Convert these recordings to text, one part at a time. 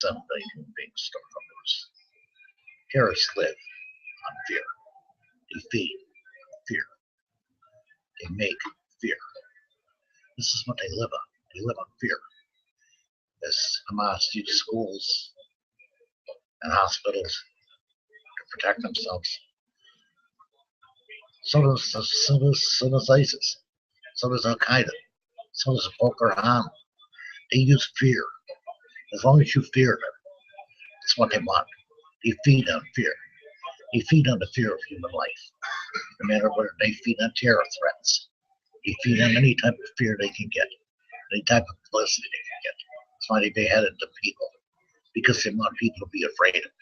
7 billion human beings start from those. Terrorists live on fear. They feed fear. They make fear. This is what they live on. They live on fear. As Hamas use schools and hospitals to protect themselves, so does ISIS. So does Al Qaeda. So does Boko Haram. They use fear. As long as you fear them, that's what they want. They feed on fear. They feed on the fear of human life. No matter where, they feed on terror threats. They feed on any type of fear they can get, any type of publicity they can get. That's why they beheaded the people, because they want people to be afraid of them.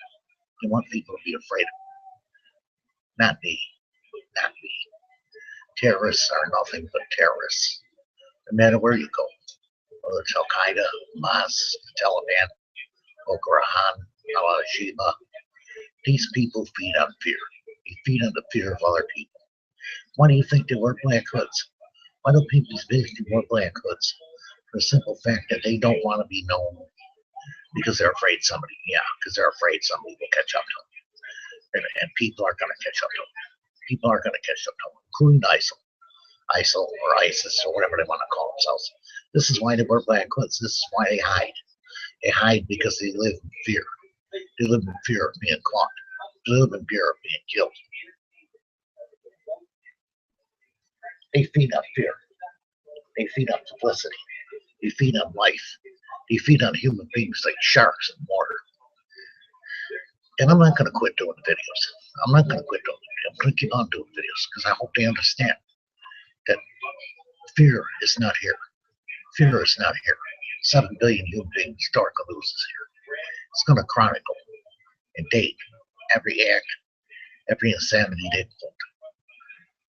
They want people to be afraid of them. Not me. Not me. Terrorists are nothing but terrorists. No matter where you go, whether it's Al Qaeda, Hamas, the Taliban, Boko Haram, Al-Shabaab, these people feed on fear. They feed on the fear of other people. Why do you think they wear black hoods? Why do people basically wear black hoods? For the simple fact that they don't want to be known, because they're afraid because they're afraid somebody will catch up to them. And people are going to catch up to them. People are going to catch up to them, including ISIL or ISIS or whatever they want to call themselves. This is why they wear black hoods. This is why they hide. They hide because they live in fear. They live in fear of being caught. They live in fear of being killed. They feed on fear. They feed on publicity. They feed on life. They feed on human beings like sharks in water. And I'm not going to quit doing videos. I'm not going to quit doing videos. I'm going to keep on doing videos because I hope they understand that fear is not here. Fear is not here. 7 billion human beings, dark illusions here. It's going to chronicle and date every act, every insanity they pulled.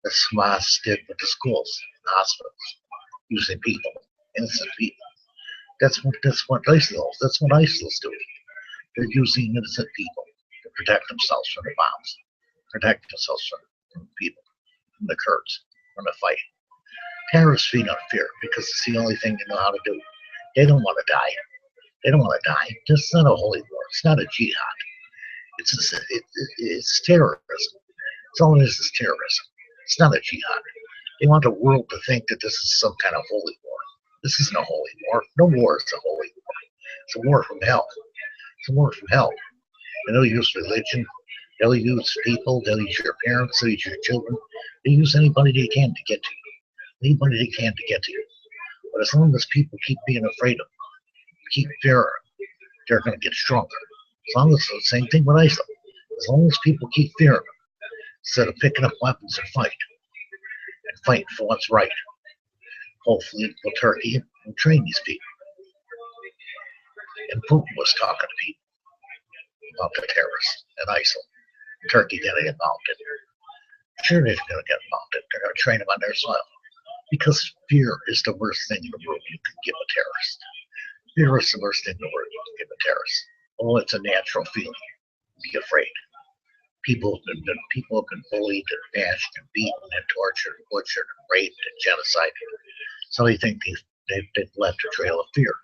The Hamas did with the schools, the hospitals, using people, innocent people. That's what ISIL is doing. They're using innocent people to protect themselves from the bombs, protect themselves from people, from the Kurds, from the fight. Terrorists feed on fear because it's the only thing they know how to do. They don't want to die. They don't want to die. This is not a holy war. It's not a jihad. It's terrorism. It's all it is terrorism. It's not a jihad. They want the world to think that this is some kind of holy war. This isn't a holy war. No war is a holy war. It's a war from hell. It's a war from hell. And they'll use religion. They'll use people. They'll use your parents. They'll use your children. They use anybody they can to get to you. Anybody they can to get to you. But as long as people keep being afraid of them, keep fearing, they're going to get stronger. As long as the same thing with ISIL. As long as people keep fearing them, instead of picking up weapons and fighting for what's right. Hopefully, Turkey will train these people. And Putin was talking to people about the terrorists and ISIL. Turkey didn't get involved in it. Sure, they're going to get involved in it. They're going to train them on their soil. Because fear is the worst thing in the world you can give a terrorist. Fear is the worst thing in the world you can give a terrorist. Oh, it's a natural feeling. Be afraid. People have been bullied and bashed and beaten and tortured and butchered and raped and genocided. So they think they've left a trail of fear.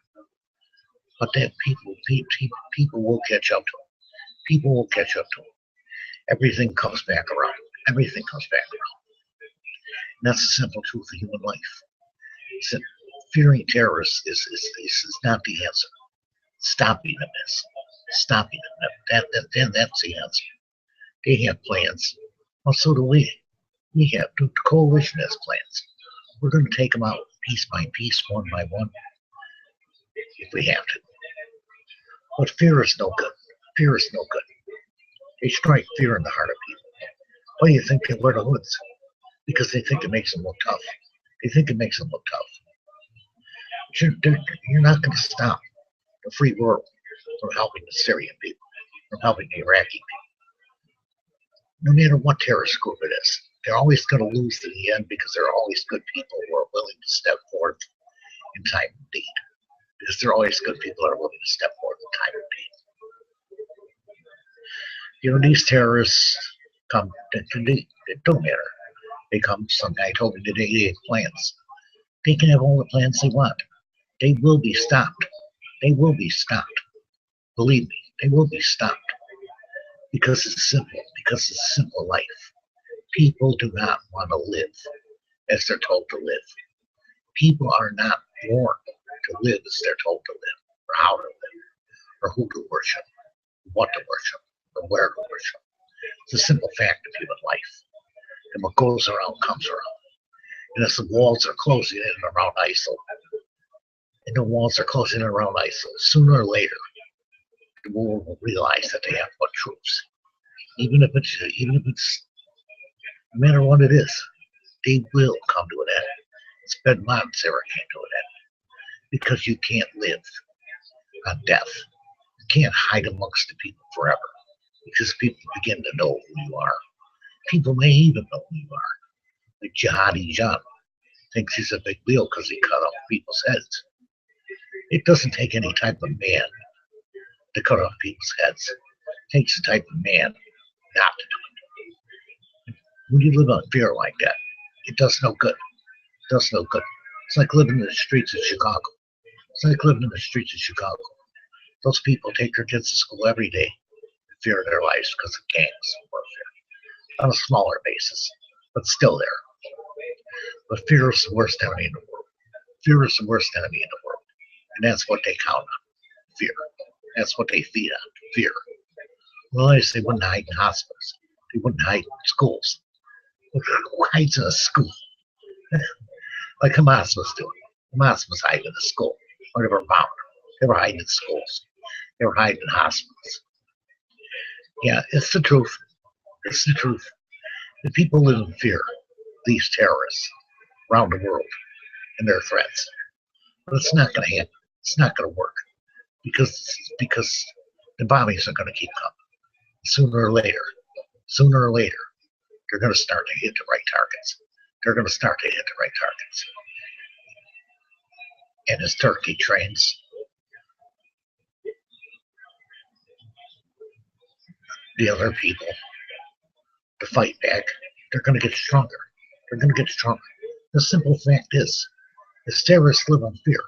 But then people will catch up to them. People will catch up to them. Everything comes back around. Everything comes back around. And that's the simple truth of human life. So fearing terrorists is not the answer. Stopping them is. Stopping them. That's the answer. They have plans. Well, so do we. We have. The coalition has plans. We're going to take them out piece by piece, one by one, if we have to. But fear is no good. Fear is no good. They strike fear in the heart of people. Why do you think they wear the hoods? Because they think it makes them look tough. They think it makes them look tough. But you're not going to stop the free world from helping the Syrian people, from helping the Iraqi people. No matter what terrorist group it is, they're always going to lose in the end because there are always good people who are willing to step forward in time of need. Because there are always good people who are willing to step forward in time of need. You know, these terrorists come, it don't matter. They come, some guy told me today they have plans. They can have all the plans they want. They will be stopped. They will be stopped. Believe me, they will be stopped because it's simple, because it's simple life. People do not want to live as they're told to live. People are not born to live as they're told to live, or how to live, or who to worship, what to worship, or where to worship. It's a simple fact of human life. And what goes around comes around. And as the walls are closing in around ISIL, sooner or later, the world will realize that they have no troops. Even if it's, no matter what it is, they will come to an end. It's Bin Laden's era came to an end. Because you can't live on death. You can't hide amongst the people forever. Because people begin to know who you are. People may even know who you are. Like Jihadi John thinks he's a big deal because he cut off people's heads. It doesn't take any type of man to cut off people's heads. It takes the type of man not to do it. When you live on fear like that, it does no good. It does no good. It's like living in the streets of Chicago. Those people take their kids to school every day in fear of their lives because of gangs and warfare. On a smaller basis, but still there. But fear is the worst enemy in the world. And that's what they count on. Fear. That's what they feed on. Fear. Otherwise, they wouldn't hide in hospitals. They wouldn't hide in schools. Who hides in a school? Like Hamas was doing. Hamas was hiding in a school. Or they were bombed. They were hiding in schools. They were hiding in hospitals. Yeah, it's the truth. It's the truth. The people live in fear, these terrorists around the world and their threats. But it's not going to happen. It's not going to work because the bombings are going to keep coming. Sooner or later, they're going to start to hit the right targets. And as Turkey trains the other people to fight back, they're going to get stronger. The simple fact is terrorists live on fear.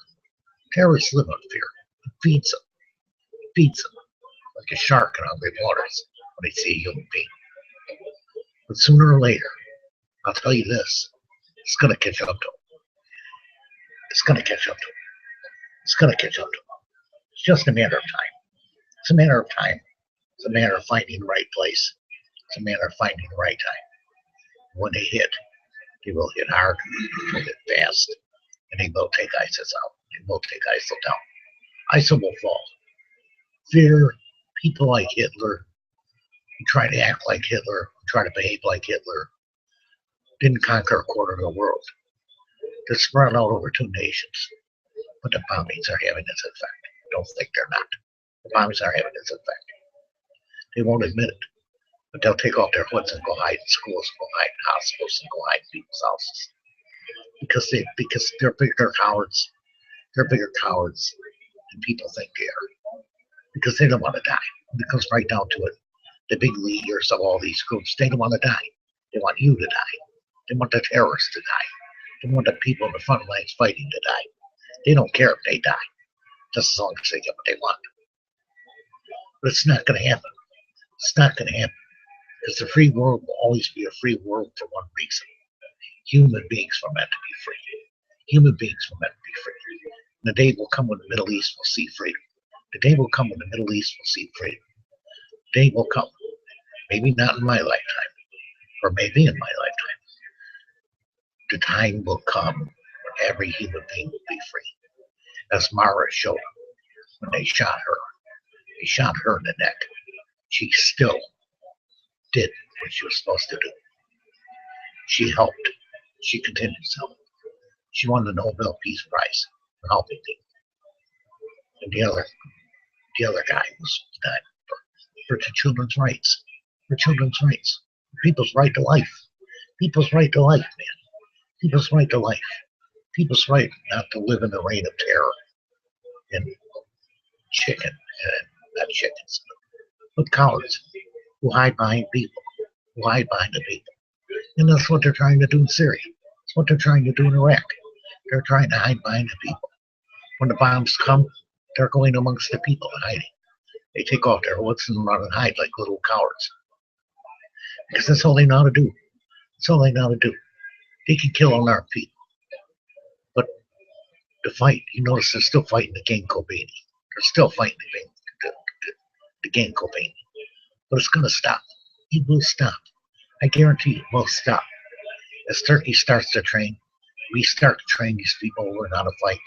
It feeds them like a shark in hungry waters when they see a human being. But sooner or later, I'll tell you this, it's going to catch up to them. It's just a matter of time. It's a matter of finding the right place. It's a matter of finding the right time. When they hit, they will hit hard, they will hit fast, and they will take ISIS out. They will take ISIL down. ISIL will fall. Fear, people like Hitler, who try to act like Hitler, who try to behave like Hitler, didn't conquer a quarter of the world. They're spread out over 2 nations. But the bombings are having its effect. Don't think they're not. The bombings are having its effect. They won't admit it. But they'll take off their hoods and go hide in schools, go hide in hospitals, and go hide in people's houses. Because they're bigger cowards. They're bigger cowards than people think they are. Because they don't want to die. It comes right down to it. The big leaders of all these groups, they don't want to die. They want you to die. They want the terrorists to die. They want the people in the front lines fighting to die. They don't care if they die, just as long as they get what they want. But it's not going to happen. Because the free world will always be a free world for one reason. Human beings were meant to be free. And the day will come when the Middle East will see freedom. The day will come. The day will come. Maybe not in my lifetime, or maybe in my lifetime. The time will come when every human being will be free. As Mara showed them when they shot her. They shot her in the neck. She still did what she was supposed to do. She helped. She continued to help. She won the Nobel Peace Prize for helping people. And the other guy was died for children's rights. People's right to life. Man. People's right not to live in the reign of terror and not chickens, but cowards who hide behind people, And that's what they're trying to do in Syria. That's what they're trying to do in Iraq. They're trying to hide behind the people. When the bombs come, they're going amongst the people and hiding. They take off their hoods and run and hide like little cowards. Because that's all they know how to do. That's all they know how to do. They can kill unarmed people. But the fight, you notice they're still fighting the gang Kobani. They're still fighting the gang Kobani. But it's going to stop. It will stop. I guarantee it will stop. As Turkey starts to train, we start to train these people to learn how to fight.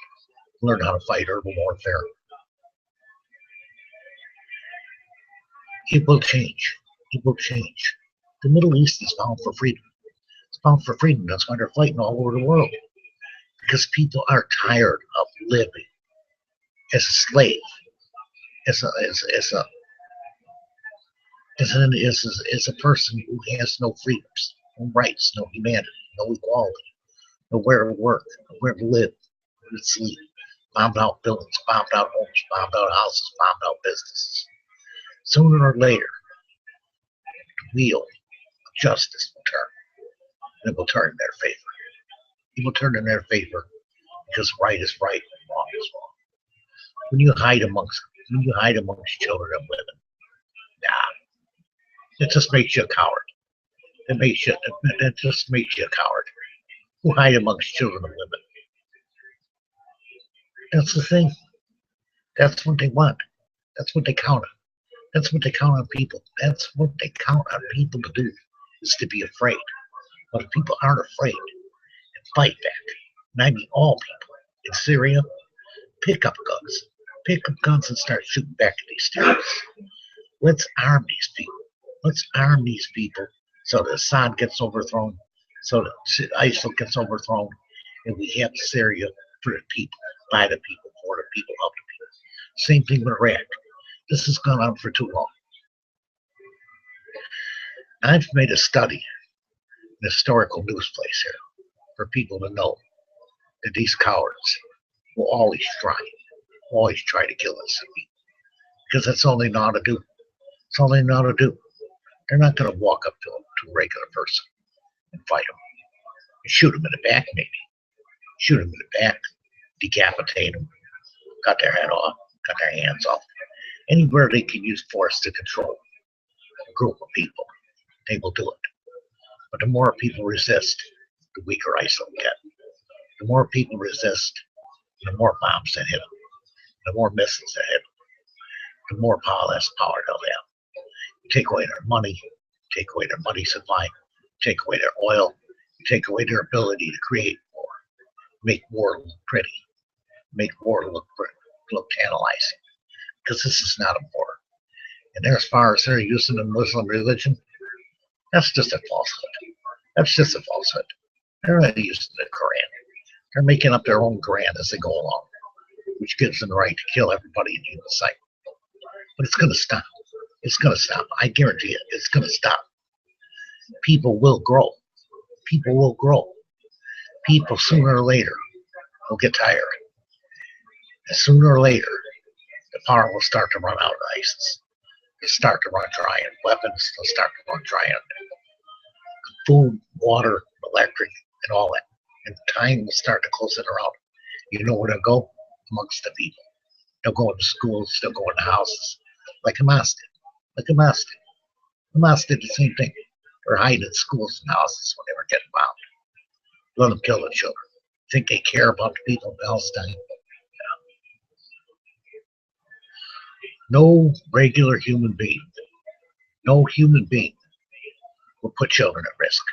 Learn how to fight herbal warfare. It will change. It will change. The Middle East is bound for freedom. It's bound for freedom. That's why they're fighting all over the world. Because people are tired of living as a slave, as a person who has no freedoms, no rights, no humanity, no equality, nowhere to work, nowhere to live, nowhere to sleep. Bombed out buildings, bombed out homes, bombed out houses, bombed out businesses. Sooner or later, the wheel of justice will turn. And it will turn in their favor. It will turn in their favor because right is right and wrong is wrong. When you hide amongst children and women, it just makes you a coward. It just makes you a coward. Who hide amongst children and women? That's the thing. That's what they want. That's what they count on. That's what they count on people. That's what they count on people to do, is to be afraid. But if people aren't afraid and fight back, and I mean all people in Syria, pick up guns. Pick up guns and start shooting back at these terrorists. Let's arm these people. Let's arm these people so that Assad gets overthrown, so that ISIL gets overthrown, and we have Syria for the people, by the people, for the people, of the people. Same thing with Iraq. This has gone on for too long. I've made a study, an historical news place here, for people to know that these cowards will always try to kill us, because that's all they know how to do. That's all they know how to do. They're not going to walk up to a regular person and fight them. And shoot them in the back, maybe. Shoot them in the back, decapitate them, cut their head off, cut their hands off. Anywhere they can use force to control a group of people, they will do it. But the more people resist, the weaker ISIL will get. The more people resist, the more bombs they hit them, the more missiles they hit them, the more less power they'll have. You take away their money, take away their money supply, take away their oil, you take away their ability to create war, make war look pretty, make war look tantalizing. Because this is not a war. And as far as they're using the Muslim religion, that's just a falsehood. That's just a falsehood. They're not using the Quran. They're making up their own Quran as they go along, which gives them the right to kill everybody in human sight. But it's going to stop. It's going to stop. I guarantee it. It's going to stop. People will grow. People will grow. People sooner or later will get tired. And sooner or later, the power will start to run out of ISIS. They'll start to run dry on weapons. They'll start to run dry on food, water, electric, and all that. And time will start to close it around. You know where they'll go? Amongst the people. They'll go into schools. They'll go into houses. Like Hamas did. Like Hamas did. Hamas did the same thing. They're hiding in schools and houses when they were getting bombed. Let them kill the children. Think they care about the people in Palestine? No regular human being, no human being will put children at risk.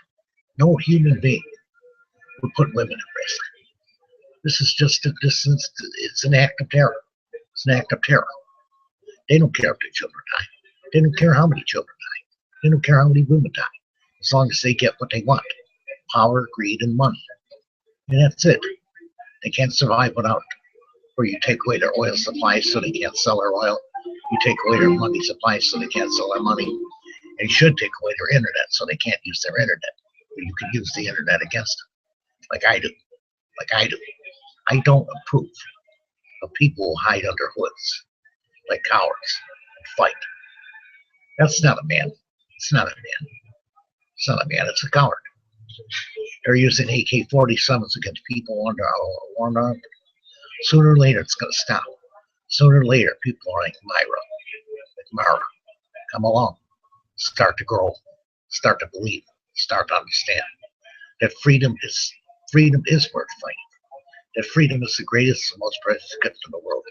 No human being will put women at risk. This is it's an act of terror. It's an act of terror. They don't care if the children die. They don't care how many children die. They don't care how many women die. As long as they get what they want. Power, greed, and money. And that's it. They can't survive without it. Or you take away their oil supplies so they can't sell their oil. You take away their money supplies so they can't sell their money. And you should take away their internet so they can't use their internet. But you can use the internet against them. Like I do. Like I do. I don't approve of people who hide under hoods like cowards and fight. That's not a man. It's not a man. It's not a man. It's a coward. They're using AK-47s against people under warned up. Sooner or later, it's going to stop. Sooner or later, people are like Myra. tomorrow. Come along. Start to grow. Start to believe. Start to understand that freedom is worth fighting. That freedom is the greatest and most precious gift in the world.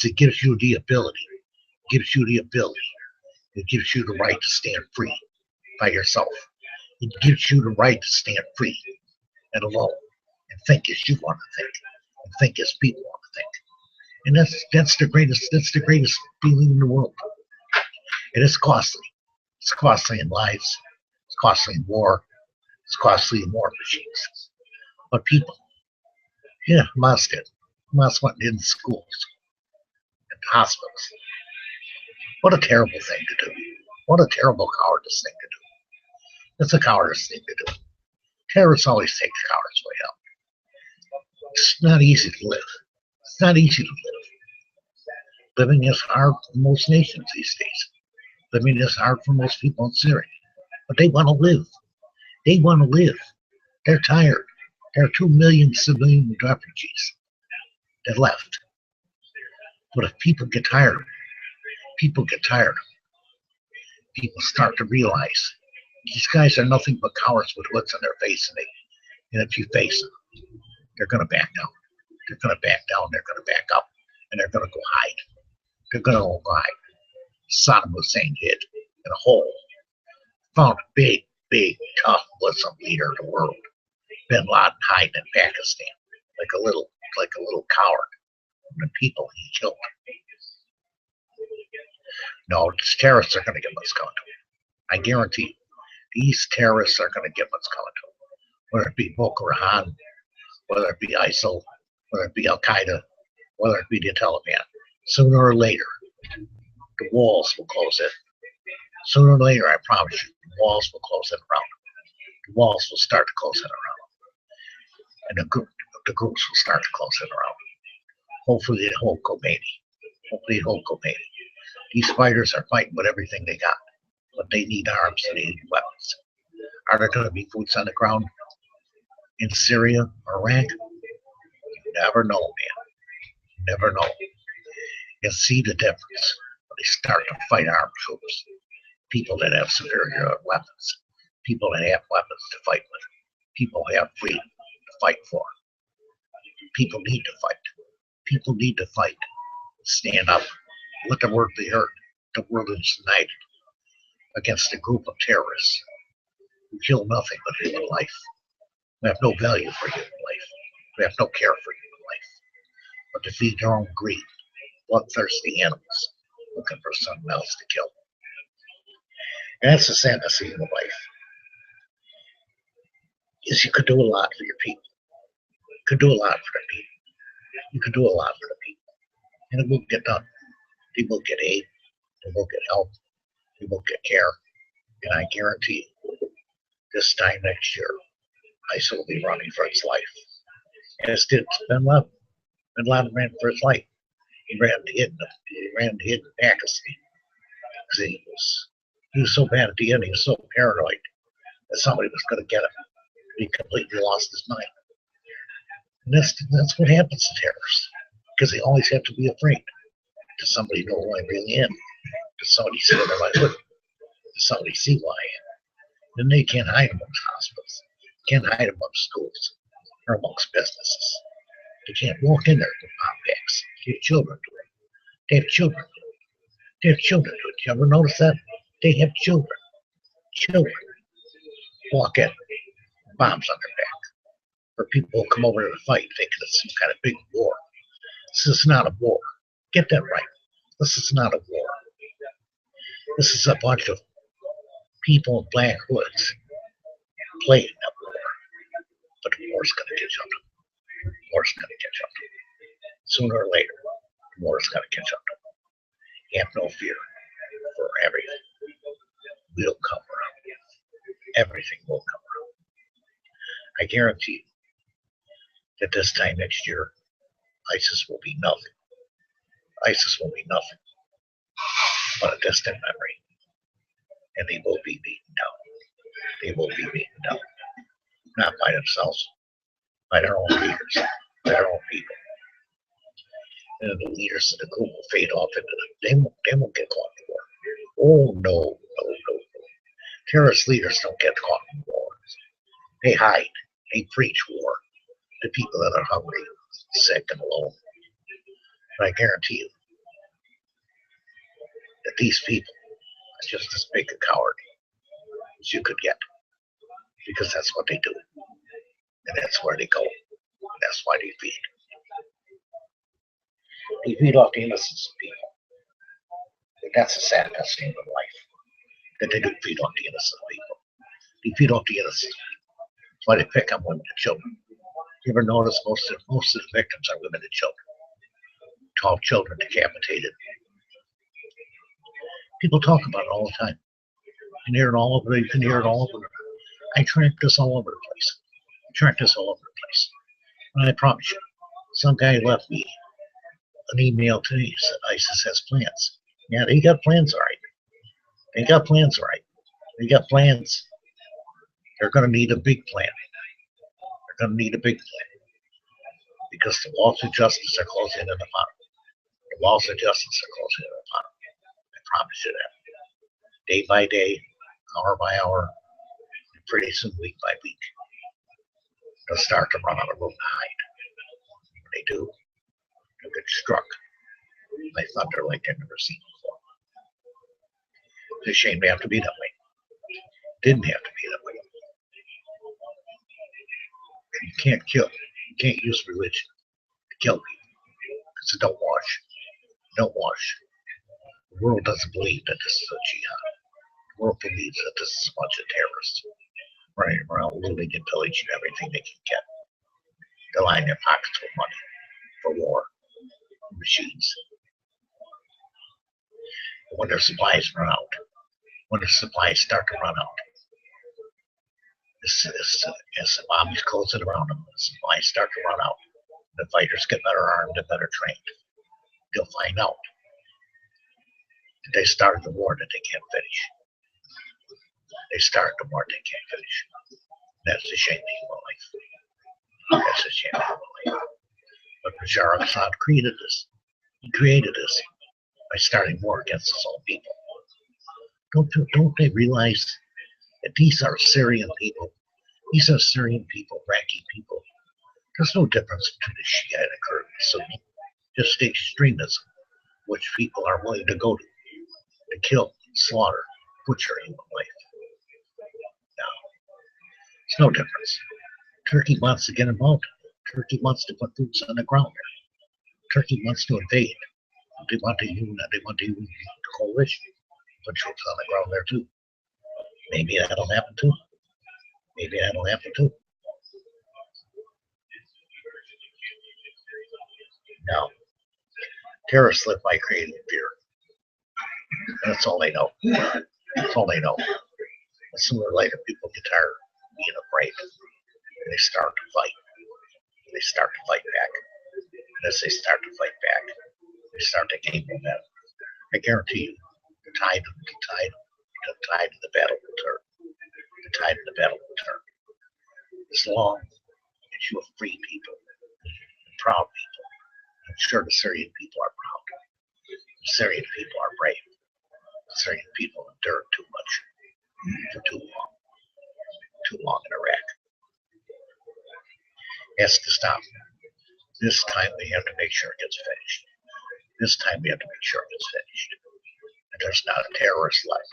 It gives you the ability. It gives you the ability. It gives you the right to stand free by yourself. It gives you the right to stand free and alone and think as you want to think and think as people want to think. And that's the greatest feeling in the world. It is costly. It's costly in lives. It's costly in war. It's costly in war machines. But people, yeah, Hamas did. Hamas went in schools and hospitals. What a terrible thing to do. What a terrible cowardice thing to do. It's a cowardice thing to do. Terrorists always take the coward's way out. It's not easy to live. It's not easy to live. Living is hard for most nations these days. Living is hard for most people in Syria. But they want to live. They want to live. They're tired. There are 2 million civilian refugees that left. But if people get tired, people start to realize these guys are nothing but cowards with hoods on their face, and if you face them, they're going to back down. They're going to back down. They're going to back up, and they're going to go hide. They're going to go hide. Saddam Hussein hid in a hole, found a big, tough Muslim leader of the world, Bin Laden, hiding in Pakistan like a little coward. And the people he killed. No, these terrorists are going to get what's coming to them. I guarantee you, these terrorists are going to get what's coming to them. Whether it be Boko Haram, whether it be ISIL, whether it be Al Qaeda, whether it be the Taliban, sooner or later, the walls will close in. Sooner or later, I promise you, the walls will close in around them. The walls will start to close in around them. And the groups will start to close in around them. Hopefully, they hold Khomeini. These fighters are fighting with everything they got, but they need arms and they need weapons. Are there going to be boots on the ground in Syria or Iraq? You never know, man. You never know. You'll see the difference when they start to fight armed troops. People that have superior weapons. People that have weapons to fight with. People have freedom to fight for. People need to fight. People need to fight. Stand up. Let the world be heard. The world is united against a group of terrorists who kill nothing but human life. We have no value for human life. We have no care for human life. But to feed their own greed, bloodthirsty animals looking for something else to kill. And that's the sadness of human life. Is you could do a lot for your people. You could do a lot for the people. You could do a lot for the people. And it will get done. They will get aid. They will get help. They will get care. And I guarantee you, this time next year, ISIL will be running for its life. As did Bin Laden. Bin Laden ran for his life. He ran to hid in Pakistan. He was so bad at the end, he was so paranoid that somebody was going to get him. He completely lost his mind. And that's what happens to terrorists. Because they always have to be afraid. Does somebody know who I'm really in? Does somebody see what I would? Does somebody see who I am? Then they can't hide amongst hospitals. Can't hide amongst schools or amongst businesses. They can't walk in there with bomb bags. They have children do it. They have children do it. They have children do it. You ever notice that? They have children. Children walk in, bombs on their back. Or people will come over to the fight thinking it's some kind of big war. This is not a war. Get that right. This is not a war. This is a bunch of people in black hoods playing a war. But the war's going to catch up to them. The war's going to catch up to them. Sooner or later, the war's going to catch up to them. Have no fear for everything. Will come around. Everything will come around. I guarantee you that this time next year, ISIS will be nothing. ISIS will be nothing but a distant memory. And they will be beaten down. They will be beaten down. Not by themselves, by their own leaders, by their own people. And the leaders of the group will fade off into them. They won't get caught in the war. Oh, no, no, no, no. Terrorist leaders don't get caught in wars. They hide. They preach war to people that are hungry, sick, and alone. But I guarantee you that these people are just as big a coward as you could get, because that's what they do, and that's where they go, and that's why they feed. They feed off the innocence of people. And that's the saddest thing in life, that they do feed off the innocent people. They feed off the innocent. That's why they pick on women and children. You ever notice most of the victims are women and children? 12 children decapitated. People talk about it all the time. You can hear it all over. You can hear it all over. I track this all over the place. I track this all over the place. And I promise you, some guy left me an email today that said ISIS has plans. Yeah, they got plans, all right. They got plans, all right. They got plans. They're going to need a big plan. They're going to need a big plan, because the walls of justice are closing in upon them. The walls of justice are closing in upon them. I promise you that. Day by day, hour by hour, and pretty soon week by week, they'll start to run out of room to hide. When they do, they'll get struck by thunder like they've never seen before. It's a shame they have to be that way. Didn't have to be that way. You can't kill. You can't use religion to kill people, because it don't wash. It don't wash. The world doesn't believe that this is a jihad. The world believes that this is a bunch of terrorists running around looting and pillaging everything they can get. They're lining their pockets with money for war machines. But when their supplies run out, when their supplies start to run out, as the bombs close it around them, the supplies start to run out, the fighters get better armed and better trained. They'll find out that they started the war that they can't finish. They started the war they can't finish. That's a shame of human life. That's a shame of human life. But Bashar al-Assad created this. He created this by starting war against his own people. Don't they realize that these are Syrian people? These are Syrian people, Iraqi people. There's no difference between the Shia and the Kurd and Sunni. Just the extremism which people are willing to go to kill, slaughter, butcher human life. Now, there's no difference. Turkey wants to get involved. Turkey wants to put boots on the ground there. Turkey wants to invade. They want to use the coalition, put troops on the ground there too. Maybe that'll happen too. Maybe that'll happen too. Now, terrorists live by creating fear. That's all they know. That's all they know. But sooner or later, people get tired of being afraid, and they start to fight. They start to fight back. And as they start to fight back, they start to gain momentum. I guarantee you, the tide of the battle will turn. The tide of the battle will turn. As long as you have free people, proud people, I'm sure the Syrian people are proud. The Syrian people are brave. The Syrian people endured too much for too long in Iraq. It has to stop. This time we have to make sure it gets finished. This time we have to make sure it gets finished. And there's not a terrorist left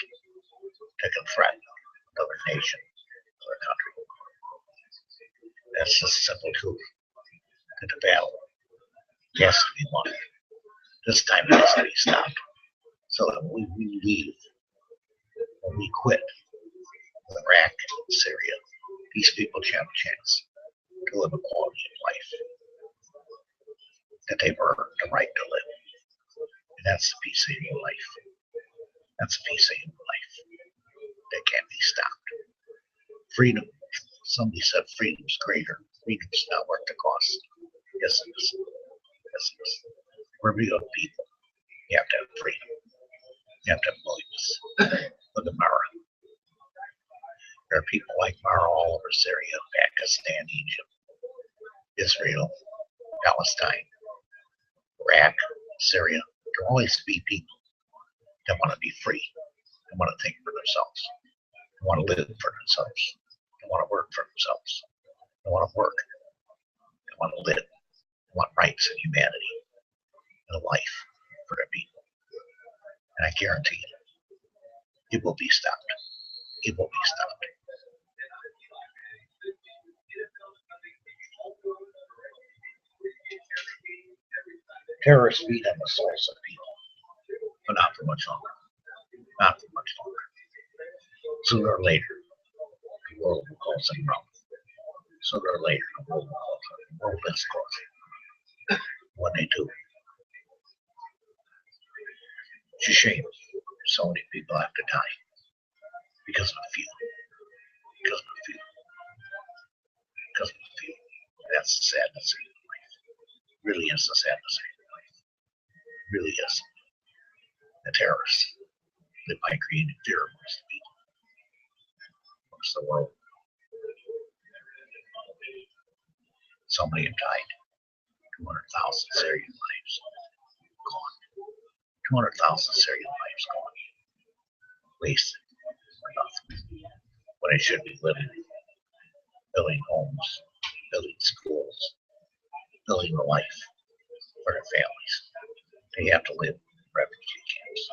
that can threaten another nation, another country. That's just a simple truth. And the battle has to be won. This time it has to be stopped. So that when we leave, when we quit Iraq and Syria, these people have a chance to live a quality of life that they've earned the right to live. And that's the peace of human life. That's the peace of human life that can't be stopped. Freedom. Somebody said freedom's greater. Freedom's not worth the cost. Yes, it is. Yes, it is. We're real people. You have to have freedom. You have to have willingness. Look at Mara. There are people like Mara all over Syria, Pakistan, Egypt, Israel, Palestine, Iraq, Syria. There will always be people that want to be free. They want to think for themselves. They want to live for themselves. They want to work for themselves. They want to work. They want to live. They want rights and humanity and a life for their people. And I guarantee you, it will be stopped. It will be stopped. Terrorists feed on the souls of people, but not for much longer. Not for much longer. Sooner or later, the world will close them around. Sooner or later, the world will close. The world is closing. When they do, it's a shame. So many people have to die because of a few. Because of a few. Because of a few. That's the sadness of human life. It really is the sadness of human life. It really is. The terrorists live by creating fear amongst the people, amongst the world. So many have died. 200,000 Syrian lives gone. 200,000 Syrian lives gone. Wasted for nothing. When they should be living, building homes, building schools, building a life for their families. They have to live in refugee camps.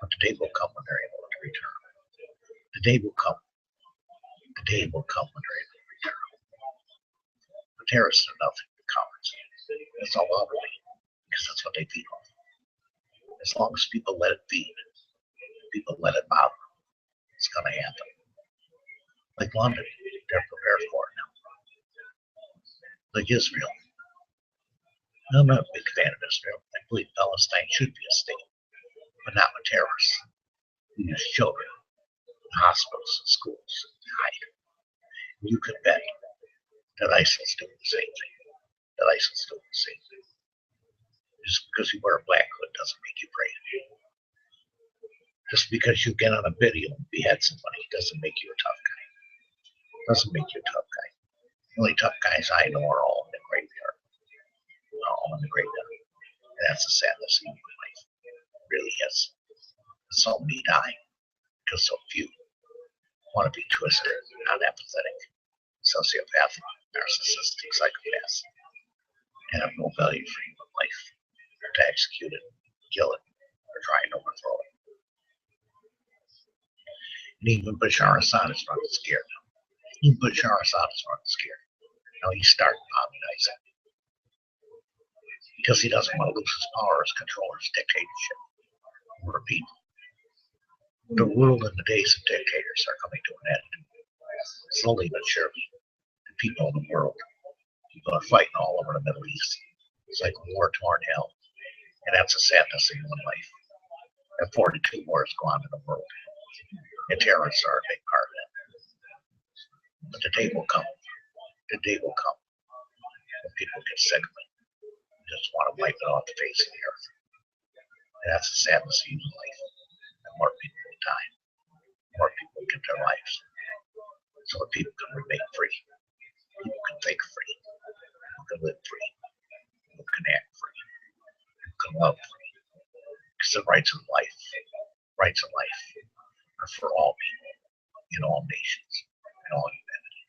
But the day will come when they're able to return. The day will come. The day will come when they're able to return. The terrorists are nothing but cowards. That's all I'll be, because that's what they feed on. As long as people let it feed, people let it bother them, it's going to happen. Like London, they're prepared for it now. Like Israel. I'm not a big fan of Israel. I believe Palestine should be a state, but not with terrorists who use children in hospitals and schools to hide. You could bet that ISIL's doing the same thing. That ISIL's doing the same thing. Just because you wear a black hood doesn't make you brave. Just because you get on a video and behead somebody doesn't make you a tough guy. Doesn't make you a tough guy. The only tough guys I know are all in the graveyard. All in the graveyard. And that's the sadness of human life. It really is. So many die because so few want to be twisted, unempathetic, sociopathic, narcissistic psychopaths, and have no value for human life, or to execute it, kill it, or try and overthrow it. And even Bashar Assad is running scared now. Even Bashar Assad is running scared. Now he's starting bombing ISIL because he doesn't want to lose his power as control of his dictatorship over people. The world and the days of dictators are coming to an end. Slowly but surely, the people in the world, people are fighting all over the Middle East. It's like a war-torn hell. And that's a sadness of human life. There are 42 wars going on in the world. And terrorists are a big part of that. But the day will come. The day will come when people get sick of it. They just want to wipe it off the face of the earth. And that's the sadness of human life. And more people will die. More people get their lives. So that people can remain free. People can think free. People can live free. People can act free. People can love free. Because the rights of life are for all people, in all nations, in all humanity.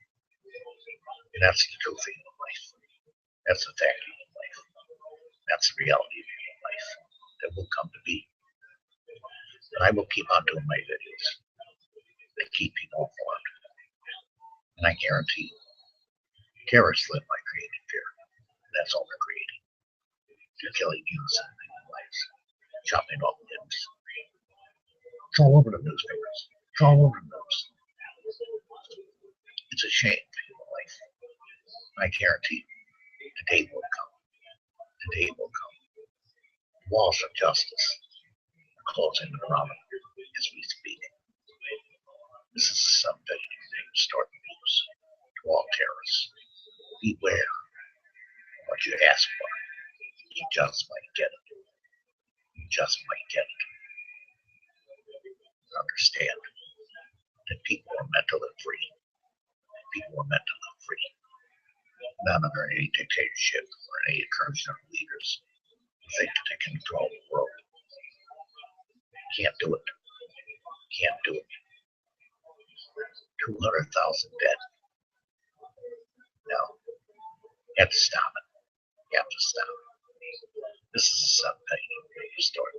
And that's the truth of human life. That's the fact of human life. That's the reality of human life that will come to be. And I will keep on doing my videos that keep people informed. And I guarantee you, terrorists live by creating fear. And that's all they're creating. They're killing innocent lives, chopping off limbs. It's all over the newspapers. It's all over the news. It's a shame for human life. I guarantee you, the day will come. The day will come. The walls of justice are closing around as we speak. This is a subject story news to all terrorists. Beware of what you ask for. You just might get it. You just might get it. Understand that people are meant to live free. People are meant to live free. Not under any dictatorship or any incursion of leaders who think that they can control the world. You can't do it. Can't do it. 200,000 dead. No. You have to stop it. You have to stop it. This is a 7-page story.